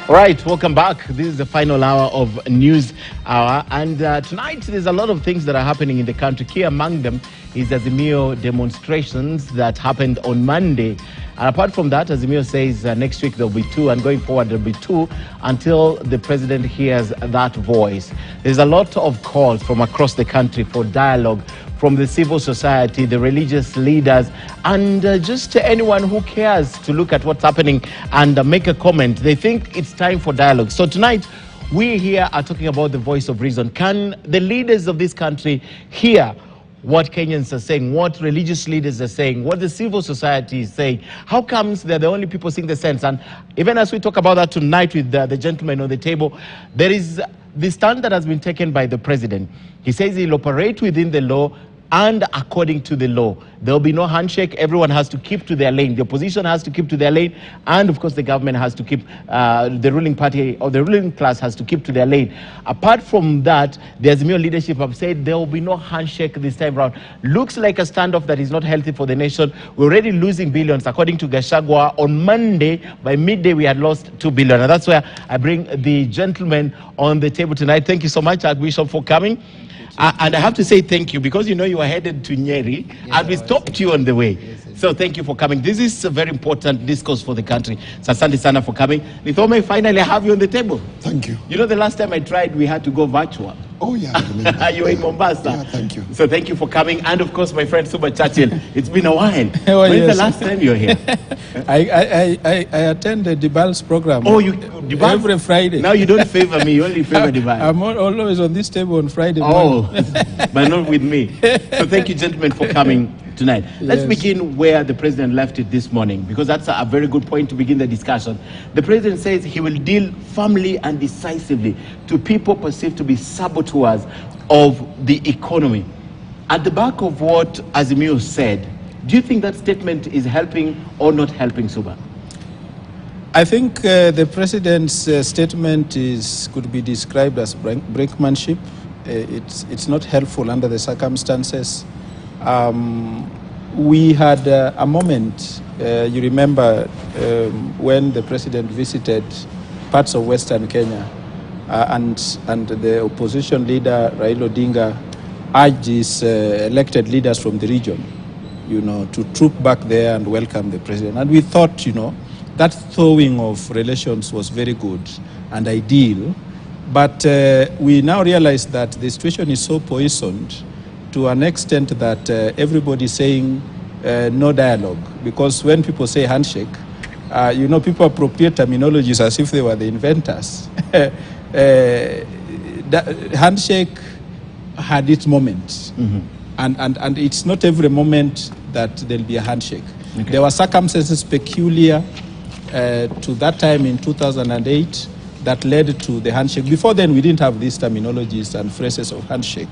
All right, welcome back. This is the final hour of News Hour. And tonight, there's a lot of things that are happening in the country. Key among them is Azimio demonstrations that happened on Monday. And apart from that, Azimio says next week there'll be two, and going forward there'll be two until the president hears that voice. There's a lot of calls from across the country for dialogue from the civil society, the religious leaders, and just anyone who cares to look at what's happening and make a comment. They think it's time for dialogue. So tonight, we here are talking about the voice of reason. Can the leaders of this country hear what Kenyans are saying, what religious leaders are saying, what the civil society is saying? How comes they're the only people seeing the sense? And even as we talk about that tonight with the gentleman on the table, there is the stand that has been taken by the president. He says he'll operate within the law and according to the law. There will be no handshake. Everyone has to keep to their lane. The opposition has to keep to their lane. And of course, the government has to keep, the ruling party or the ruling class has to keep to their lane. Apart from that, the Azimio leadership have said there will be no handshake this time around. Looks like a standoff that is not healthy for the nation. We're already losing billions. According to Gachagua, on Monday, by midday, we had lost 2 billion. And that's where I bring the gentleman on the table tonight. Thank you so much, Archbishop, for coming. And I have to say thank you because you know you were headed to Nyeri, and we stopped you on the way. So thank you for coming. This is a very important discourse for the country. So asante sana for coming. Nithome, finally I have you on the table. Thank you. You know the last time I tried, we had to go virtual. Oh yeah. You were in Mombasa. Yeah, thank you. So thank you for coming. And of course, my friend Suba Churchill. It's been a while. When's the last time you're here? I attend the Dibal's program. Oh, Dibal? Every Friday. Now you don't favor me, you only favor Dibal. I'm always on this table on Friday morning. Oh, but not with me. So thank you, gentlemen, for coming tonight. Let's begin where the president left it this morning, because that's a very good point to begin the discussion. The president says he will deal firmly and decisively to people perceived to be saboteurs of the economy. At the back of what Azimio said, do you think that statement is helping or not helping, Suba? I think the president's statement could be described as brinkmanship. It's not helpful under the circumstances. We had a moment, you remember, when the president visited parts of Western Kenya, and the opposition leader, Raila Odinga, urged his elected leaders from the region, to troop back there and welcome the president. And we thought, that thawing of relations was very good and ideal. But we now realize that the situation is so poisoned to an extent that everybody is saying no dialogue. Because when people say handshake, people appropriate terminologies as if they were the inventors. Handshake had its moments. Mm-hmm. And it's not every moment that there'll be a handshake. Okay. There were circumstances peculiar to that time in 2008 that led to the handshake. Before then, we didn't have these terminologies and phrases of handshake.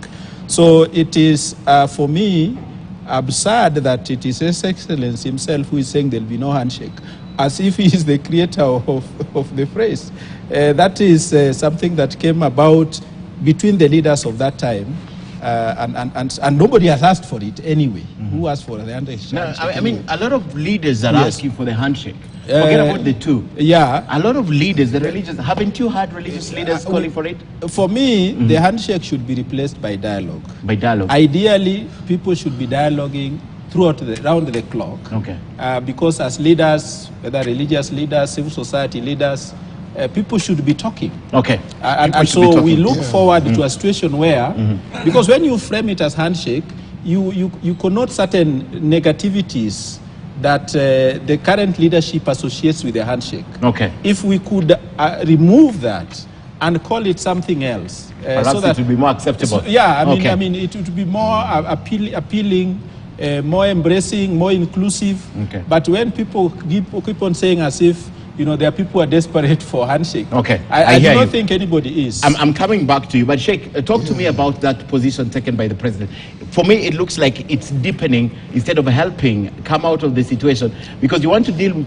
So it is, for me, absurd that it is His Excellency himself who is saying there'll be no handshake, as if he is the creator of the phrase. That is something that came about between the leaders of that time, and nobody has asked for it anyway. Mm-hmm. Who asked for the handshake? No, I mean, a lot of leaders are asking for the handshake. Forget about the two. Yeah. A lot of leaders, the religious, haven't you heard religious leaders calling for it? For me, the handshake should be replaced by dialogue. By dialogue. Ideally, people should be dialoguing round the clock. Okay. Because as leaders, whether religious leaders, civil society leaders, people should be talking. Okay. And so we look forward to a situation where, because when you frame it as handshake, you connote certain negativities that the current leadership associates with the handshake. Okay. If we could remove that and call it something else, so that it would be more acceptable. So, yeah, I mean, it would be more appealing, more embracing, more inclusive. Okay. But when people keep on saying as if there are people who are desperate for handshake. Okay, I do not think anybody is. I'm coming back to you, but Sheikh, talk to me about that position taken by the president. For me, it looks like it's deepening instead of helping come out of the situation, because you want to deal